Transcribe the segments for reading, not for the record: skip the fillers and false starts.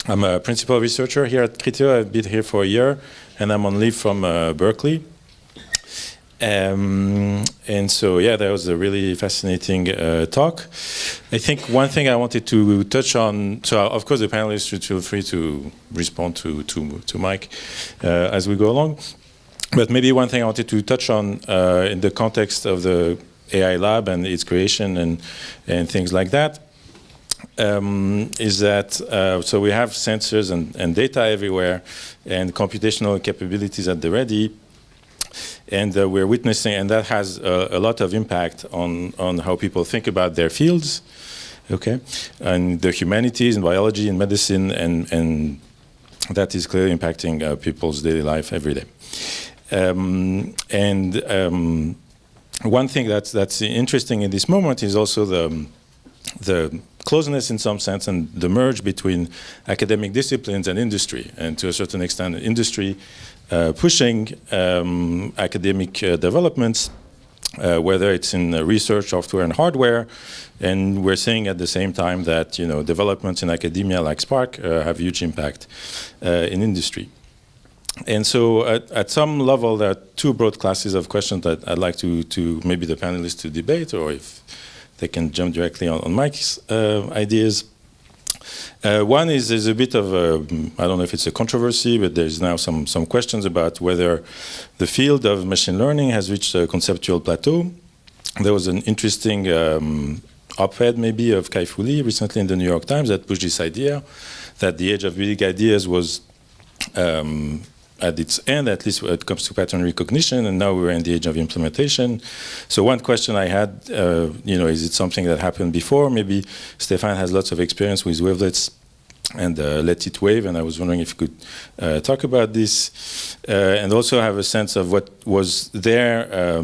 I'm a principal researcher here at Criteo. I've been here for a year, and I'm on leave from Berkeley. And so, yeah, that was a really fascinating talk. I think one thing I wanted to touch on, so of course the panelists should feel free to respond to Mike as we go along. But maybe one thing I wanted to touch on in the context of the AI lab and its creation and things like that, is that, so we have sensors and data everywhere and computational capabilities at the ready. And we're witnessing, and that has a lot of impact on how people think about their fields, okay, and the humanities and biology and medicine, and that is clearly impacting people's daily life every day. One thing that's interesting in this moment is also the closeness in some sense and the merge between academic disciplines and industry, and to a certain extent industry pushing academic developments, whether it's in research, software, and hardware. And we're seeing at the same time that developments in academia like Spark have huge impact in industry. And so at some level, there are two broad classes of questions that I'd like to maybe the panelists to debate, or if they can jump directly on Mike's ideas. One is a bit of a, I don't know if it's a controversy, but there's now some questions about whether the field of machine learning has reached a conceptual plateau. There was an interesting op-ed maybe of Kai-Fu Lee recently in the New York Times that pushed this idea that the age of big ideas was at its end, at least when it comes to pattern recognition, and now we're in the age of implementation. So one question I had, is it something that happened before? Maybe Stéphane has lots of experience with wavelets and let it wave, and I was wondering if you could talk about this, and also have a sense of what was their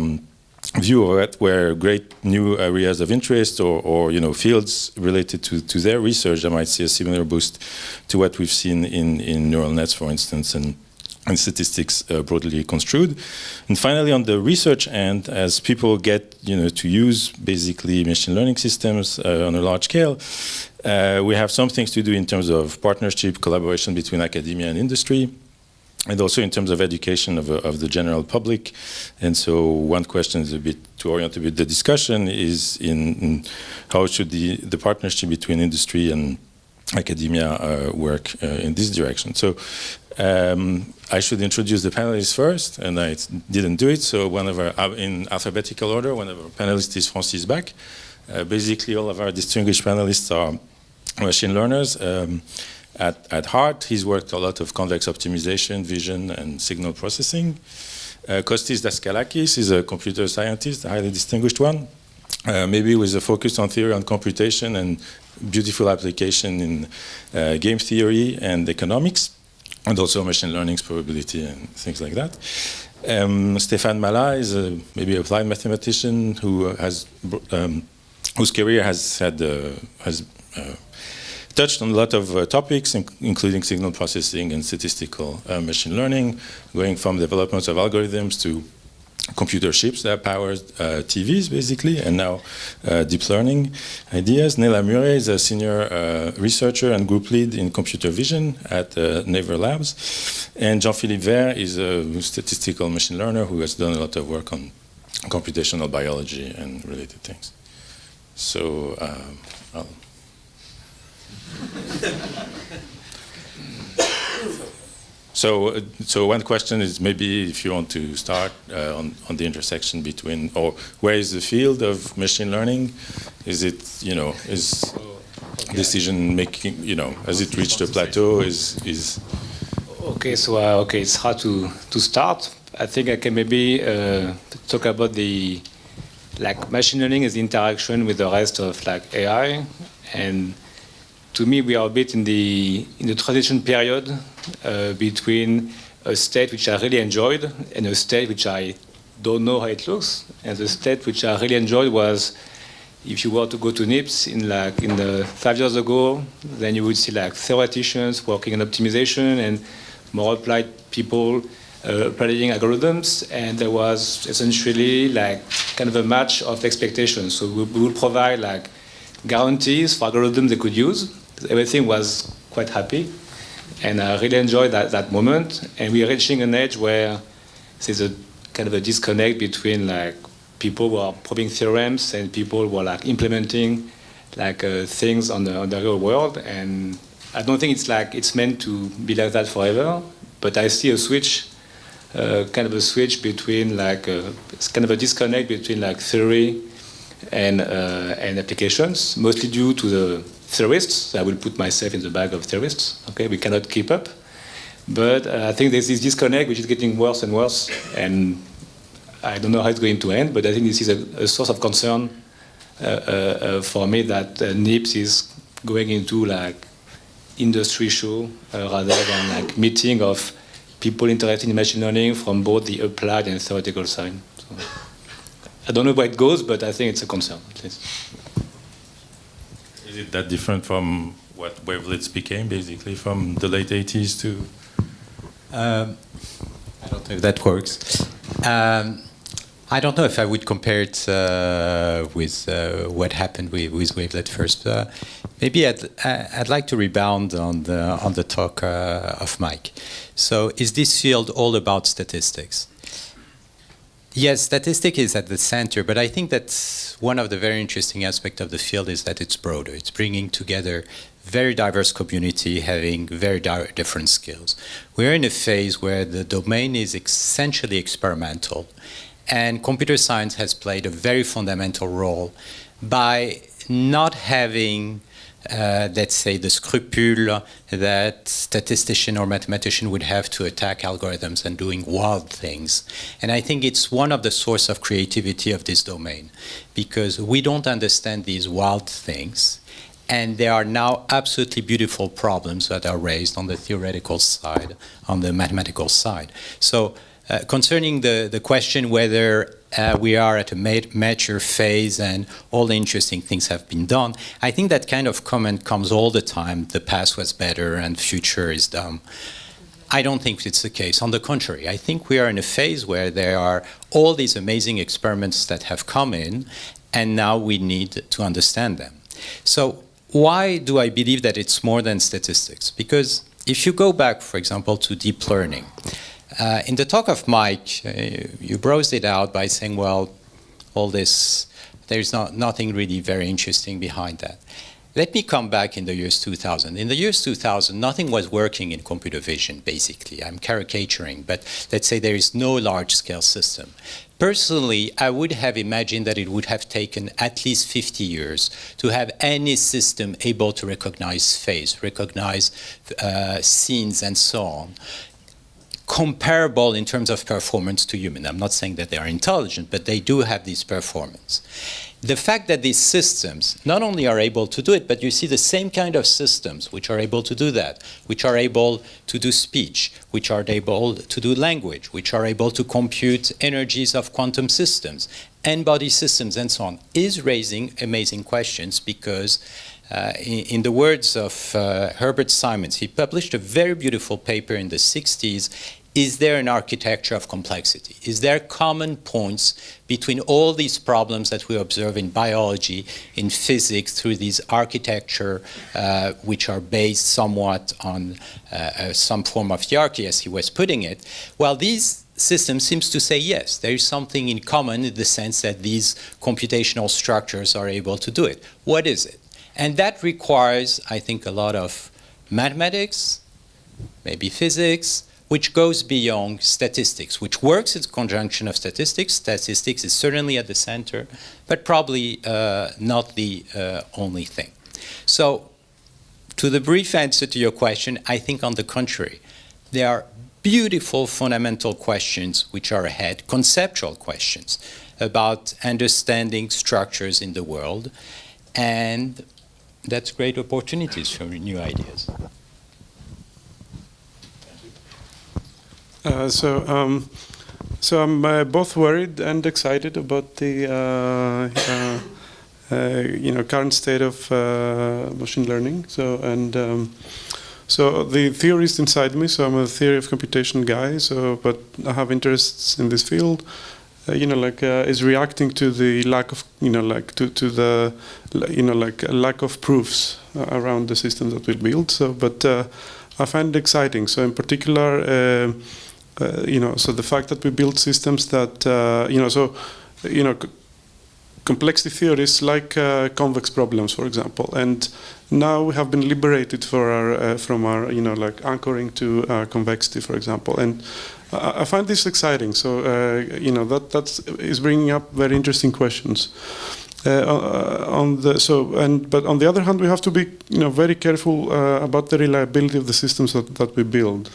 view of it, were great new areas of interest or fields related to their research that might see a similar boost to what we've seen in neural nets, for instance, and statistics broadly construed. And finally, on the research end, as people get to use basically machine learning systems on a large scale, we have some things to do in terms of partnership, collaboration between academia and industry, and also in terms of education of the general public. And so one question is a bit to orient a bit the discussion is in how should the partnership between industry and academia work in this direction. So I should introduce the panelists first, and I didn't do it. So one of our, in alphabetical order, one of our panelists is Francis Bach. Basically, all of our distinguished panelists are machine learners. At heart, he's worked a lot of convex optimization, vision, and signal processing. Kostis Daskalakis is a computer scientist, a highly distinguished one, maybe with a focus on theory and computation and beautiful application in game theory and economics, and also machine learning, probability, and things like that. Stéphane Mallat is maybe an applied mathematician who has whose career has touched on a lot of topics, including signal processing and statistical machine learning, going from development of algorithms to computer chips that power TVs, basically, and now deep learning ideas. Naila is a senior researcher and group lead in computer vision at Naver Labs. And Jean-Philippe Vert is a statistical machine learner who has done a lot of work on computational biology and related things. So I'll So one question is maybe if you want to start on the intersection between, or where is the field of machine learning? Is it, is decision making, has it reached a plateau? Okay, so okay, it's hard to start. I think I can maybe talk about the machine learning as the interaction with the rest of AI, and to me, we are a bit in the transition period between a state which I really enjoyed and a state which I don't know how it looks. And the state which I really enjoyed was, if you were to go to NIPS in the 5 years ago, then you would see theoreticians working on optimization and more applied people applying algorithms, and there was essentially kind of a match of expectations. So we would provide guarantees for algorithms they could use. Everything was quite happy. And I really enjoyed that moment. And we're reaching an age where there's a kind of a disconnect between like people who are proving theorems and people who are like implementing like things on the real world. And I don't think it's meant to be like that forever. But I see a switch, kind of a switch between like it's kind of a disconnect between like theory and applications, mostly due to the theorists. I will put myself in the bag of theorists. Okay, we cannot keep up. But I think there's this disconnect which is getting worse and worse, and I don't know how it's going to end. But I think this is a source of concern for me that NIPS is going into like industry show rather than like meeting of people interested in machine learning from both the applied and theoretical side. So, I don't know where it goes, but I think it's a concern, at least. Is it that different from what wavelets became, basically, from the late 80s to? I don't know if that works. I don't know if I would compare it with what happened with wavelet first. Maybe I'd like to rebound on the talk of Mike. So, is this field all about statistics? Yes, statistics is at the center, but I think that one of the very interesting aspects of the field is that it's broader. It's bringing together very diverse community having very different skills. We're in a phase where the domain is essentially experimental, and computer science has played a very fundamental role by not having let's say, the scrupule that statistician or mathematician would have to attack algorithms and doing wild things. And I think it's one of the sources of creativity of this domain, because we don't understand these wild things, and there are now absolutely beautiful problems that are raised on the theoretical side, on the mathematical side. So concerning the question whether we are at a mature phase and all the interesting things have been done, I think that kind of comment comes all the time, the past was better and future is dumb. I don't think it's the case. On the contrary, I think we are in a phase where there are all these amazing experiments that have come in, and now we need to understand them. So why do I believe that it's more than statistics? Because if you go back, for example, to deep learning, in the talk of Mike, you browsed it out by saying, well, all this, there's nothing really very interesting behind that. Let me come back in the years 2000. In the years 2000, nothing was working in computer vision, basically. I'm caricaturing, but let's say there is no large-scale system. Personally, I would have imagined that it would have taken at least 50 years to have any system able to recognize phase, recognize scenes, and so on, comparable in terms of performance to human. I'm not saying that they are intelligent, but they do have this performance. The fact that these systems not only are able to do it, but you see the same kind of systems which are able to do that, which are able to do speech, which are able to do language, which are able to compute energies of quantum systems, n-body systems, and so on, is raising amazing questions because in the words of Herbert Simons, he published a very beautiful paper in the 60s. Is there an architecture of complexity? Is there common points between all these problems that we observe in biology, in physics, through these architecture which are based somewhat on some form of hierarchy, as he was putting it? Well, these system seems to say yes, there is something in common in the sense that these computational structures are able to do it. What is it? And that requires, I think, a lot of mathematics, maybe physics, which goes beyond statistics, which works in conjunction of statistics. Statistics is certainly at the center, but probably not the only thing. So, to the brief answer to your question, I think on the contrary, there are beautiful fundamental questions which are ahead, conceptual questions about understanding structures in the world, and that's great opportunities for new ideas. So I'm both worried and excited about the current state of machine learning. So the theorist inside me. So I'm a theory of computation guy. But I have interests in this field, is reacting to the lack of, to the, lack of proofs around the systems that we build. So, but I find it exciting. So in particular, so the fact that we build systems that, complexity theories like convex problems, for example, and now we have been liberated from our, anchoring to convexity, for example, and I find this exciting. So, that is bringing up very interesting questions. But on the other hand, we have to be, very careful about the reliability of the systems that we build.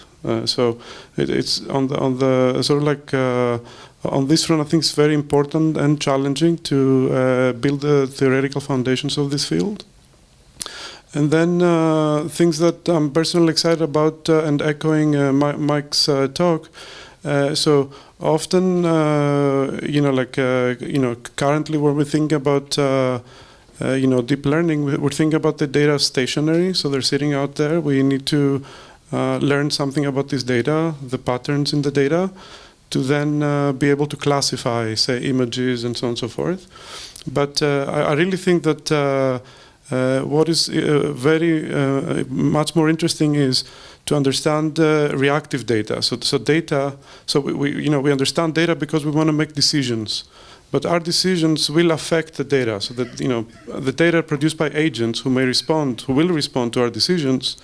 So it's on the sort of like. On this front, I think it's very important and challenging to build the theoretical foundations of this field. And then things that I'm personally excited about, and echoing Mike's talk. So often, currently when we think about, deep learning, we're thinking about the data stationary. So they're sitting out there. We need to learn something about this data, the patterns in the data, to then be able to classify, say, images and so on and so forth. But I really think that what is much more interesting is to understand reactive data. So data. So we understand data because we want to make decisions, but our decisions will affect the data. So that the data produced by agents who will respond to our decisions.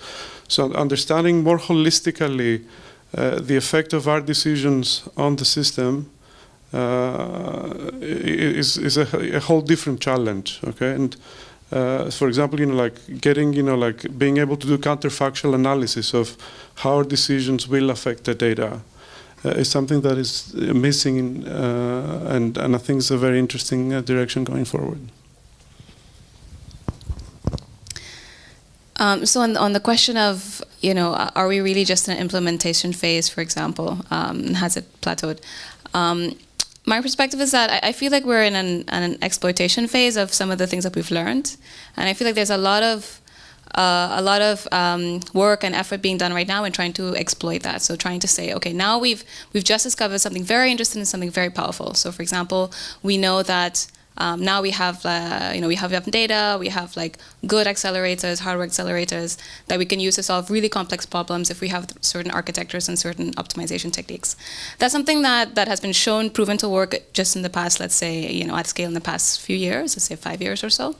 So understanding more holistically the effect of our decisions on the system is a whole different challenge. Okay, and for example, getting, being able to do counterfactual analysis of how our decisions will affect the data is something that is missing, and I think it's a very interesting direction going forward. So on the question of, are we really just in an implementation phase, for example, has it plateaued? My perspective is that I feel like we're in an exploitation phase of some of the things that we've learned, and I feel like there's a lot of work and effort being done right now in trying to exploit that. So trying to say, okay, now we've just discovered something very interesting and something very powerful. So for example, we know that. Now we have, we have enough data. We have good accelerators, hardware accelerators that we can use to solve really complex problems if we have certain architectures and certain optimization techniques. That's something that has been proven to work just in the past, let's say, at scale in the past few years, let's say 5 years or so.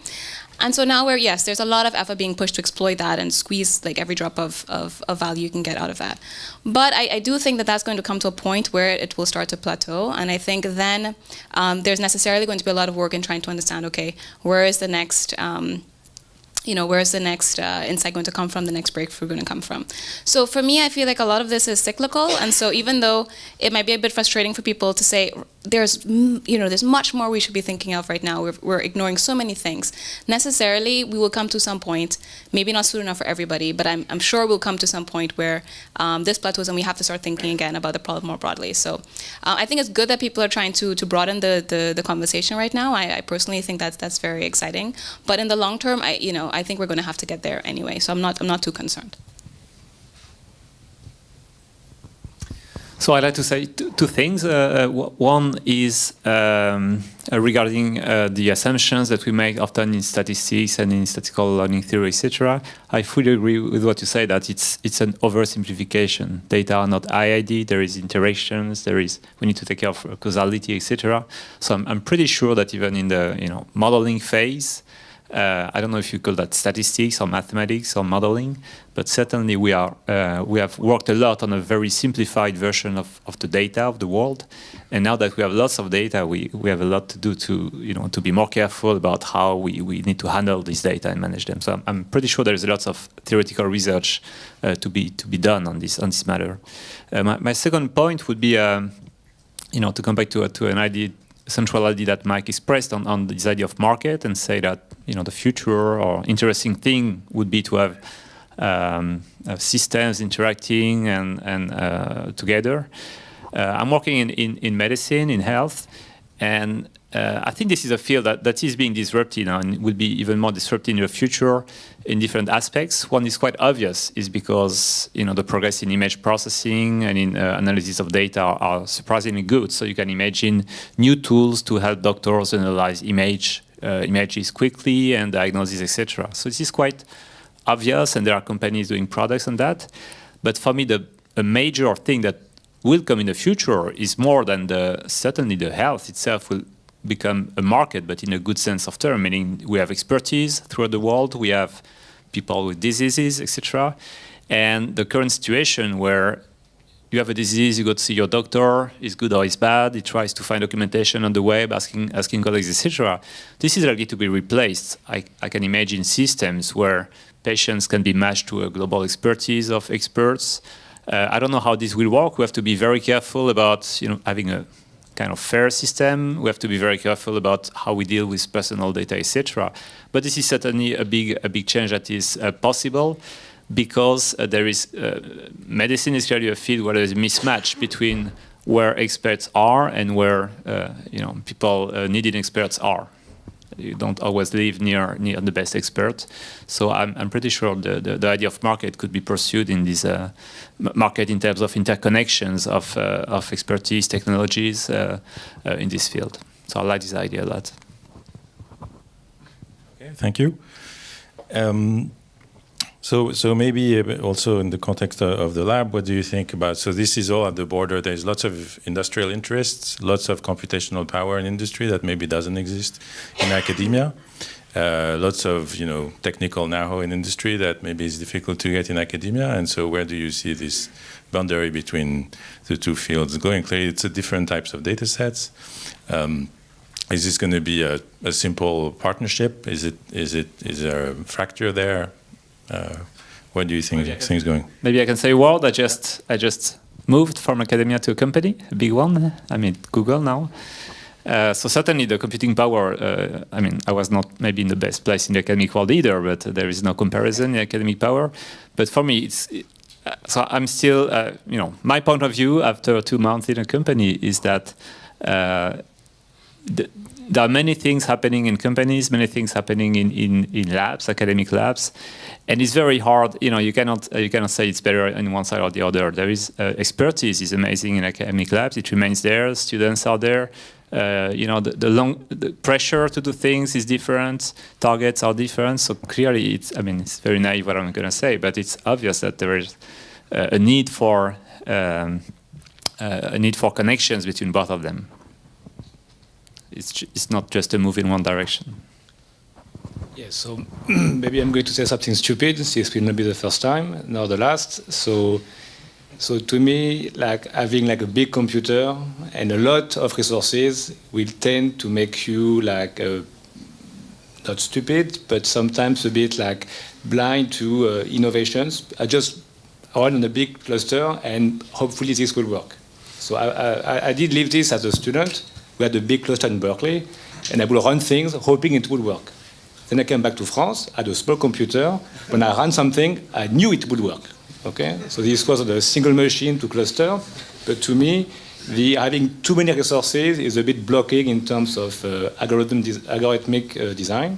And so now there's a lot of effort being pushed to exploit that and squeeze every drop of value you can get out of that. But I do think that that's going to come to a point where it will start to plateau. And I think then there's necessarily going to be a lot of work in trying to understand, okay, where is the next insight going to come from, the next breakthrough going to come from. So for me, I feel like a lot of this is cyclical. And so even though it might be a bit frustrating for people to say, there's much more we should be thinking of right now. We're ignoring so many things. Necessarily, we will come to some point, maybe not soon enough for everybody, but I'm sure we'll come to some point where this plateaus and we have to start thinking again about the problem more broadly. So I think it's good that people are trying to broaden the conversation right now. I personally think that's very exciting. But in the long term, I think we're going to have to get there anyway. So I'm not too concerned. So I'd like to say two things. One is regarding the assumptions that we make often in statistics and in statistical learning theory, etc. I fully agree with what you say, that it's an oversimplification. Data are not IID. There is interactions. We need to take care of causality, etc. So I'm pretty sure that even in the modeling phase, I don't know if you call that statistics or mathematics or modeling, but certainly we have worked a lot on a very simplified version of the data of the world. And now that we have lots of data, we have a lot to do to be more careful about how we need to handle this data and manage them. So I'm pretty sure there's lots of theoretical research to be done on this matter. My second point would be to come back to an idea, central idea that Mike expressed on this idea of market, and say that the future or interesting thing would be to have systems interacting and together. I'm working in medicine, in health, and I think this is a field that is being disrupted now and will be even more disrupted in the future in different aspects. One is quite obvious, is because the progress in image processing and in analysis of data are surprisingly good. So you can imagine new tools to help doctors analyze images quickly and diagnosis, etc. So this is quite obvious, and there are companies doing products on that. But for me, a major thing that will come in the future is more than certainly the health itself will become a market, but in a good sense of term, meaning we have expertise throughout the world, we have people with diseases, etc. And the current situation where you have a disease, you go to see your doctor, it's good or it's bad, he tries to find documentation on the web, asking colleagues, etc. This is likely to be replaced. I can imagine systems where patients can be matched to a global expertise of experts. I don't know how this will work. We have to be very careful about having a kind of fair system. We have to be very careful about how we deal with personal data, etc. But this is certainly a big change that is possible, because there is medicine is clearly a field where there is a mismatch between where experts are and where people needing experts are. You don't always live near the best expert. So I'm pretty sure the idea of market could be pursued in this market in terms of interconnections of expertise, technologies in this field. So I like this idea a lot. Okay, thank you. So maybe also in the context of the lab, what do you think about, so this is all at the border, there's lots of industrial interests, lots of computational power in industry that maybe doesn't exist in academia, lots of technical know-how in industry that maybe is difficult to get in academia, and so where do you see this boundary between the two fields going? Clearly it's a different types of data sets. Is this going to be a simple partnership? Is there a fracture there? Where do you think things going? Maybe I can say a word. I just moved from academia to a company, a big one. I'm at Google now. So certainly the computing power, I was not maybe in the best place in the academic world either, but there is no comparison in academic power. But for me, so I'm still, my point of view after 2 months in a company is that there are many things happening in companies, many things happening in labs, academic labs, and it's very hard. You cannot say it's better on one side or the other. There is expertise is amazing in academic labs. It remains there. Students are there. The pressure to do things is different. Targets are different. So clearly, it's very naive what I'm going to say, but it's obvious that there is a need for connections between both of them. It's not just a move in one direction. Yeah, so maybe I'm going to say something stupid. This will not be the first time, nor the last. So to me, like having like a big computer and a lot of resources will tend to make you like not stupid, but sometimes a bit like blind to innovations. I just run on a big cluster, and hopefully this will work. So I did live this as a student. We had a big cluster in Berkeley, and I would run things hoping it would work. Then I came back to France, had a small computer. When I ran something, I knew it would work. Okay, so this was a single machine to cluster. But to me, having too many resources is a bit blocking in terms of algorithmic design.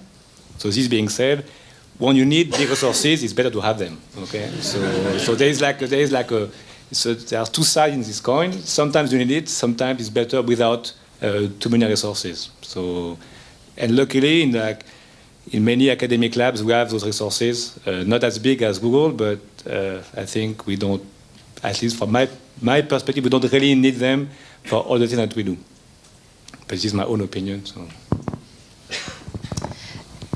So this being said, when you need big resources, it's better to have them. Okay, so there are two sides in this coin. Sometimes you need it. Sometimes it's better without too many resources. So, and luckily, in many academic labs, we have those resources. Not as big as Google, but I think we don't. At least from my perspective, we don't really need them for all the things that we do. But this is my own opinion. So.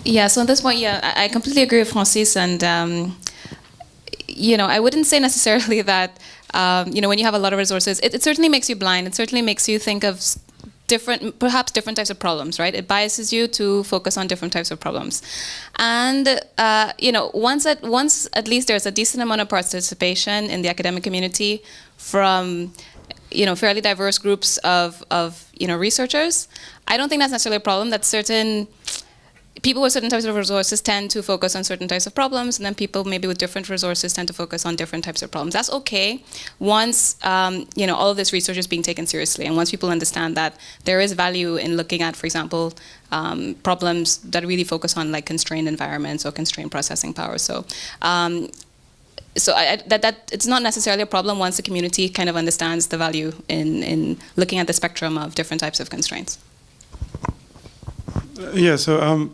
Yeah. So at this point, I completely agree with Francis, and I wouldn't say necessarily that when you have a lot of resources, it certainly makes you blind. It certainly makes you think of perhaps different types of problems, right? It biases you to focus on different types of problems. And, once at least there's a decent amount of participation in the academic community from, fairly diverse groups of researchers, I don't think that's necessarily a problem. That certain people with certain types of resources tend to focus on certain types of problems, and then people maybe with different resources tend to focus on different types of problems. That's okay once all of this research is being taken seriously, and once people understand that there is value in looking at, for example, problems that really focus on like constrained environments or constrained processing power. So that it's not necessarily a problem once the community kind of understands the value in looking at the spectrum of different types of constraints. Yeah, so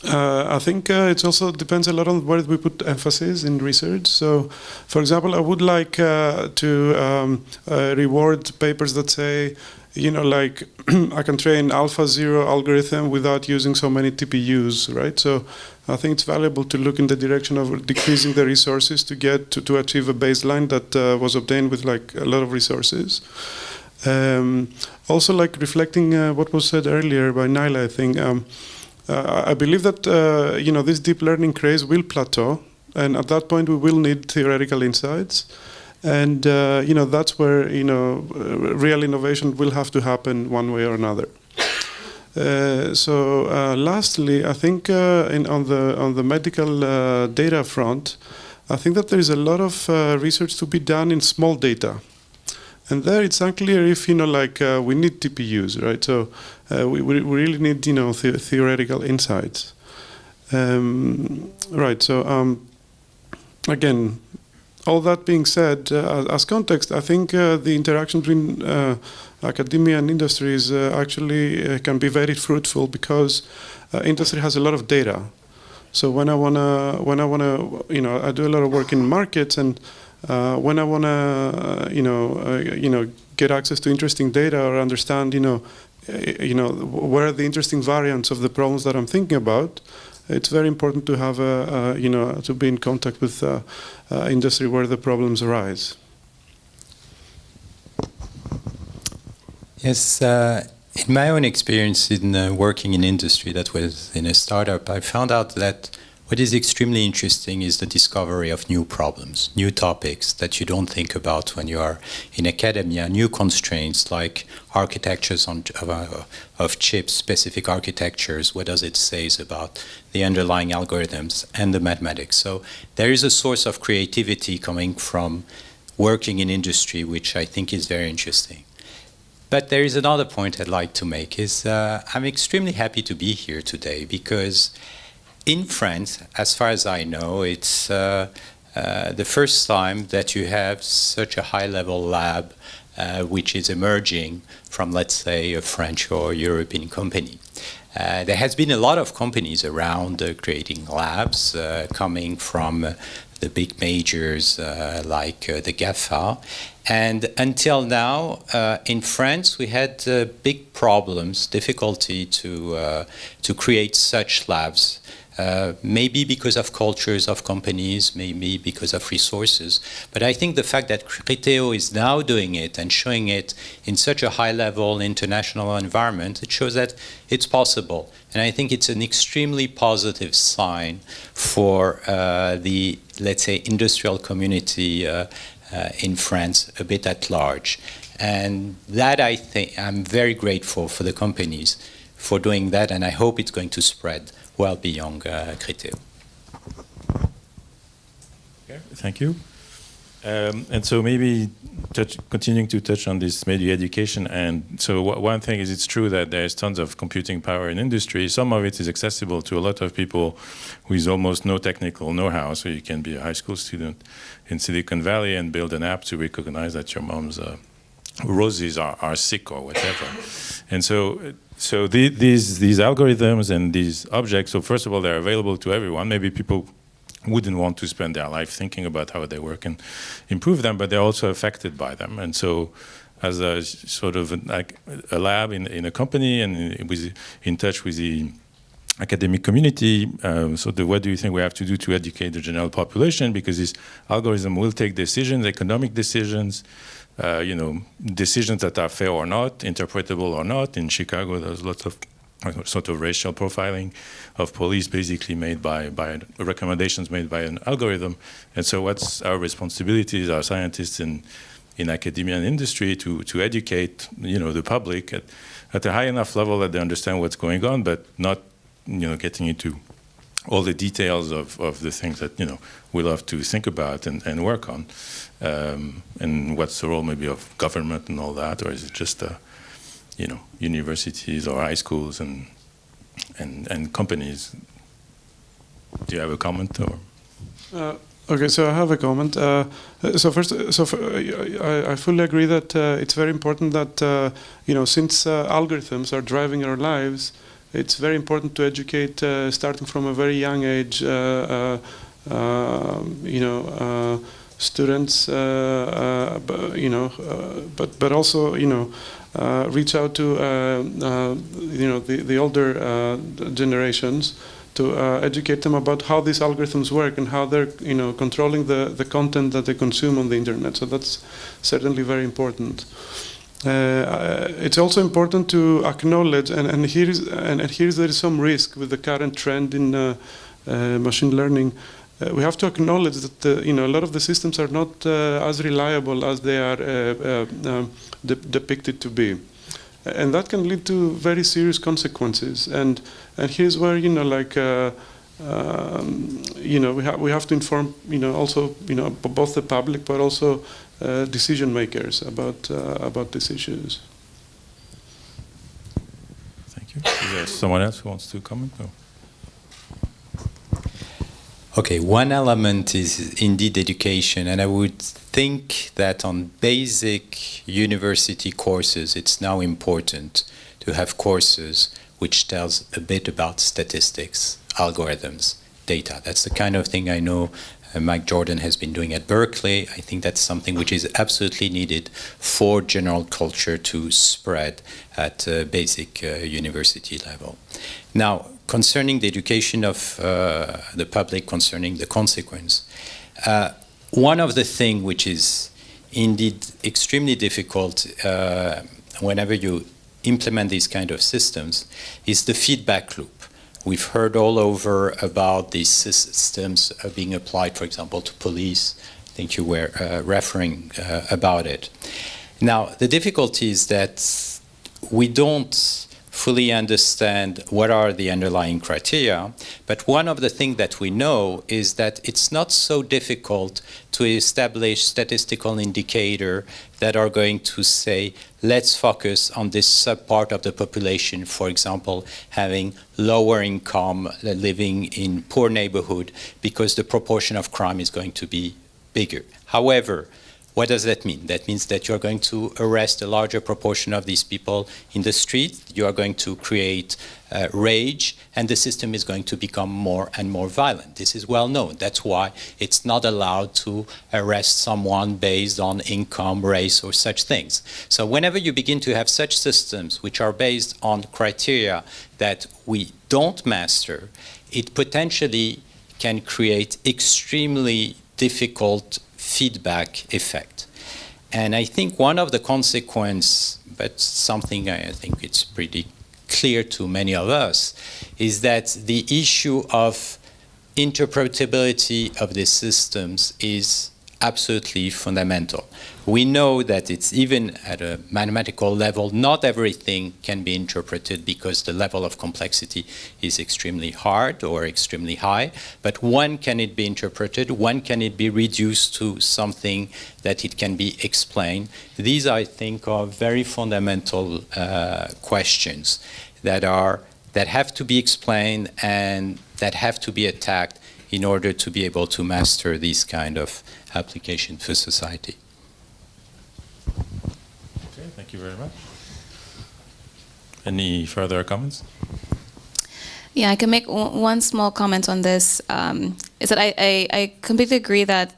I think it also depends a lot on where we put emphasis in research. So, for example, I would like to reward papers that say, like I can train AlphaZero algorithm without using so many TPUs, right? So I think it's valuable to look in the direction of decreasing the resources to get to achieve a baseline that was obtained with like a lot of resources. Also, like reflecting what was said earlier by Naila, I think I believe that this deep learning craze will plateau, and at that point we will need theoretical insights, and that's where real innovation will have to happen one way or another. Lastly, I think on the medical data front, I think that there is a lot of research to be done in small data. And there it's unclear if, we need TPUs, right? So we really need, theoretical insights. Right, so again, all that being said, as context, I think the interaction between academia and industry is actually can be very fruitful because industry has a lot of data. So when I wanna, I do a lot of work in markets, and when I wanna, get access to interesting data or understand, what are the interesting variants of the problems that I'm thinking about, it's very important to have to be in contact with industry where the problems arise. Yes, in my own experience in working in industry, that was in a startup, I found out that what is extremely interesting is the discovery of new problems, new topics that you don't think about when you are in academia, new constraints like architectures of chips, specific architectures, what does it say about the underlying algorithms and the mathematics. So there is a source of creativity coming from working in industry, which I think is very interesting. But there is another point I'd like to make, is I'm extremely happy to be here today because in France, as far as I know, it's the first time that you have such a high-level lab which is emerging from, let's say, a French or European company. There has been a lot of companies around creating labs coming from the big majors like the GAFA. And until now, in France, we had big problems, difficulty to create such labs. Maybe because of cultures of companies, maybe because of resources. But I think the fact that Criteo is now doing it and showing it in such a high-level international environment, it shows that it's possible. And I think it's an extremely positive sign for the, let's say, industrial community in France, a bit at large. And that, I think, I'm very grateful for the companies for doing that, and I hope it's going to spread well beyond Criteo. Okay, thank you. And so maybe continuing to touch on this media education. And so one thing is, it's true that there's tons of computing power in industry. Some of it is accessible to a lot of people with almost no technical know-how. So you can be a high school student in Silicon Valley and build an app to recognize that your mom's roses are sick or whatever. And so these algorithms and these objects, so first of all, they're available to everyone. Maybe people wouldn't want to spend their life thinking about how they work and improve them, but they're also affected by them. And so as a sort of like a lab in a company and in touch with the academic community, what do you think we have to do to educate the general population? Because this algorithm will take decisions, economic decisions, decisions that are fair or not, interpretable or not. In Chicago, there's lots of sort of racial profiling of police, basically made by recommendations made by an algorithm. And so, what's our responsibilities, our scientists in academia and industry, to educate the public at a high enough level that they understand what's going on, but not getting into all the details of the things that we love to think about and work on, and what's the role maybe of government and all that, or is it just universities or high schools and companies? Do you have a comment or? Okay, so I have a comment. I fully agree that it's very important that since algorithms are driving our lives, it's very important to educate starting from a very young age. Students, but also reach out to the older generations to educate them about how these algorithms work and how they're controlling the content that they consume on the internet. So that's certainly very important. It's also important to acknowledge, and here there is some risk with the current trend in machine learning. We have to acknowledge that a lot of the systems are not as reliable as they are depicted to be, and that can lead to very serious consequences. And here's where we have to inform also both the public but also decision makers about these issues. Thank you. Is there someone else who wants to comment? No? Okay, one element is indeed education, and I would think that on basic university courses, it's now important to have courses which tells a bit about statistics, algorithms, data. That's the kind of thing I know Mike Jordan has been doing at Berkeley. I think that's something which is absolutely needed for general culture to spread at basic university level. Now, concerning the education of the public, concerning the consequence, one of the things which is indeed extremely difficult whenever you implement these kind of systems is the feedback loop. We've heard all over about these systems being applied, for example, to police. I think you were referring about it. Now, the difficulty is that we don't fully understand what are the underlying criteria, but one of the things that we know is that it's not so difficult to establish statistical indicators that are going to say, let's focus on this subpart of the population, for example, having lower income, living in poor neighborhood, because the proportion of crime is going to be bigger. However, what does that mean? That means that you're going to arrest a larger proportion of these people in the street, you are going to create rage, and the system is going to become more and more violent. This is well known. That's why it's not allowed to arrest someone based on income, race, or such things. So whenever you begin to have such systems which are based on criteria that we don't master, it potentially can create extremely difficult feedback effect. And I think one of the consequences, but something I think it's pretty clear to many of us, is that the issue of interpretability of these systems is absolutely fundamental. We know that it's even at a mathematical level, not everything can be interpreted because the level of complexity is extremely hard or extremely high, but when can it be interpreted? When can it be reduced to something that it can be explained? These, I think, are very fundamental questions that have to be explained and that have to be attacked in order to be able to master these kind of application for society. Okay, thank you very much. Any further comments? Yeah, I can make one small comment on this. Is that I completely agree that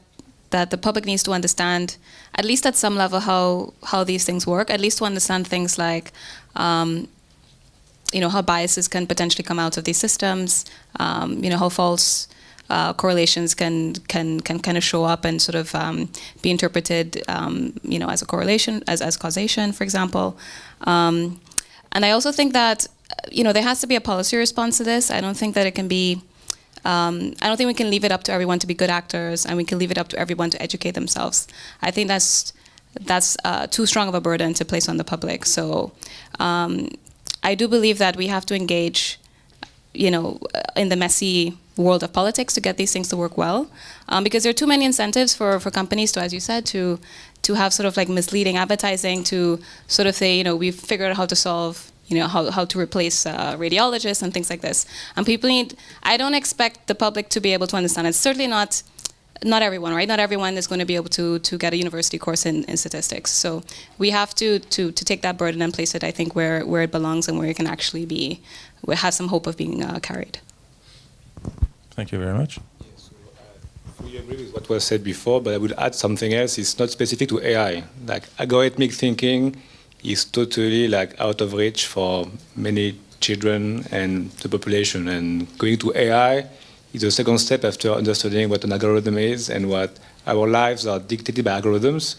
the public needs to understand, at least at some level, how these things work. At least to understand things like, how biases can potentially come out of these systems. How false correlations can kind of show up and sort of be interpreted, as a correlation, as causation, for example. And I also think that, there has to be a policy response to this. I don't think that it can be, I don't think we can leave it up to everyone to be good actors and we can leave it up to everyone to educate themselves. I think that's too strong of a burden to place on the public. So I do believe that we have to engage in the messy world of politics to get these things to work well, because there are too many incentives for companies to, as you said, to have sort of like misleading advertising, to sort of say, we've figured out how to solve, how to replace radiologists and things like this. And people I don't expect the public to be able to understand. It's certainly not everyone, right? Not everyone is going to be able to get a university course in statistics. So we have to take that burden and place it, I think, where it belongs and where it can actually have some hope of being carried. Thank you very much. Yes, I fully agree with what was said before, but I would add something else. It's not specific to AI. Like algorithmic thinking is totally like out of reach for many children and the population. And going to AI is a second step after understanding what an algorithm is and what our lives are dictated by algorithms.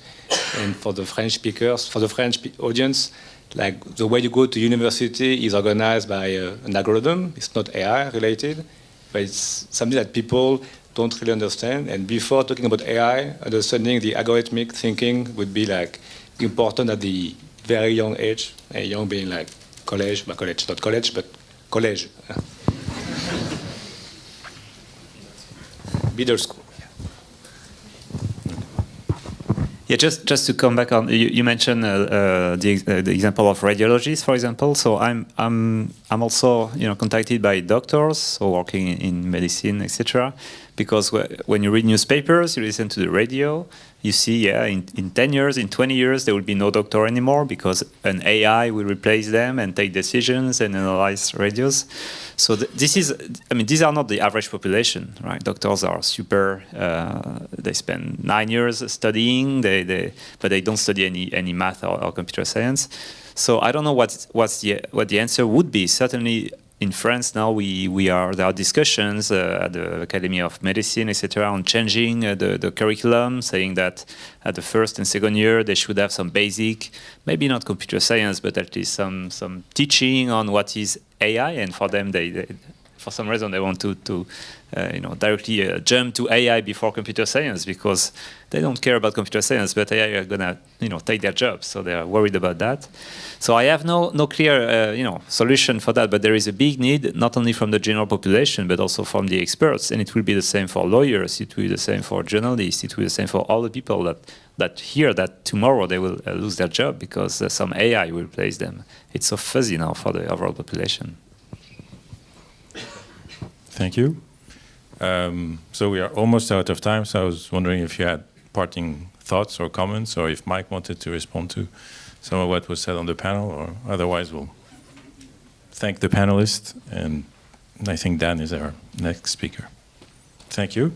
And for the French speakers, for the French audience, like the way you go to university is organized by an algorithm. It's not AI related, but it's something that people don't really understand. And before talking about AI, understanding the algorithmic thinking would be like important at the very young age, young being like college, not college, but college. Middle school. Yeah, just to come back on, you mentioned the example of radiologists, for example. So I'm also contacted by doctors, so working in medicine, etc. Because when you read newspapers, you listen to the radio, you see, in 10 years, in 20 years, there will be no doctor anymore because an AI will replace them and take decisions and analyze radios. So these are not the average population, right? Doctors are super, they spend 9 years studying, but they don't study any math or computer science. So I don't know what the answer would be. Certainly, in France now, there are discussions at the Academy of Medicine, etc., on changing the curriculum, saying that at the first and second year they should have some basic, maybe not computer science, but at least some teaching on what is AI. And for them, they for some reason they want to directly jump to AI before computer science because they don't care about computer science, but AI are gonna take their jobs, so they are worried about that. So I have no clear solution for that, but there is a big need not only from the general population but also from the experts, and it will be the same for lawyers, it will be the same for journalists, it will be the same for all the people that hear that tomorrow they will lose their job because some AI will replace them. It's so fuzzy now for the overall population. Thank you. So we are almost out of time, so I was wondering if you had parting thoughts or comments, or if Mike wanted to respond to some of what was said on the panel, or otherwise we'll thank the panelists, and I think Dan is our next speaker. Thank you.